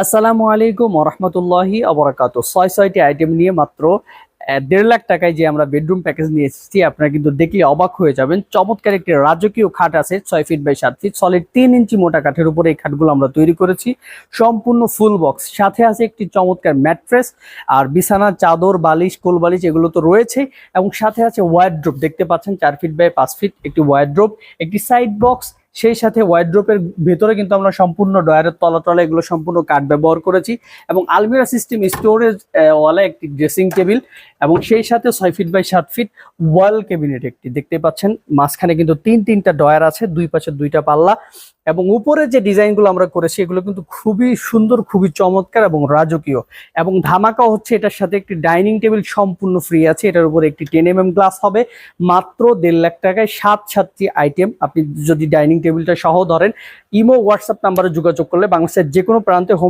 আসসালামু আলাইকুম ওরহমতুল্লাহি আবরাকাত। ছয়টি আইটেম নিয়ে মাত্র 1.5 লাখ টাকায় যে আমরা বেডরুম প্যাকেজ নিয়ে এসেছি, আপনারা কিন্তু দেখলে অবাক হয়ে যাবেন। চমৎকার একটি রাজকীয় খাট আছে, 6 ফিট বাই 7 ফিট, সলিড 3 ইঞ্চি মোটা কাঠের উপরে এই খাটগুলো আমরা তৈরি করেছি। সম্পূর্ণ ফুল বক্স, সাথে আছে একটি চমৎকার ম্যাট্রেস, আর বিছানা, চাদর, বালিশ, কোল বালিশ এগুলো তো রয়েছে। এবং সাথে আছে ওয়ার্ড্রোব, দেখতে পাচ্ছেন 4 ফিট বাই 5 ফিট একটি ওয়ার্ড্রোব, একটি সাইড বক্স। সেই সাথে ওয়ার্ড্রোপের ভেতরে কিন্তু আমরা সম্পূর্ণ ডয়ারের তলা এগুলো সম্পূর্ণ কাঠ ব্যবহার করেছি। এবং আলমিরা সিস্টেম স্টোরেজ ওয়ালা একটি ড্রেসিং টেবিল, এবং সেই সাথে 6 feet by 7 feet wall cabinet একটি দেখতে পাচ্ছেন। মাঝখানে কিন্তু তিনটা ডয়ার আছে, দুই পাশে দুইটা পাল্লা। এবং উপরে যে ডিজাইনগুলো আমরা করেছি এগুলো কিন্তু খুবই সুন্দর, খুবই চমৎকার এবং রাজকীয়। এবং ধামাকা হচ্ছে, এটার সাথে একটি ডাইনিং টেবিল সম্পূর্ণ ফ্রি আছে। এটার উপরে একটি 10 mm গ্লাস হবে। মাত্র 1.5 লাখ টাকায় 7টি আইটেম আপনি যদি ডাইনিং টেবিলটা সহ ধরেন, ইমো হোয়াটসঅ্যাপ নাম্বারে যোগাযোগ করলে বাংলাদেশের যে কোনো প্রান্তে হোম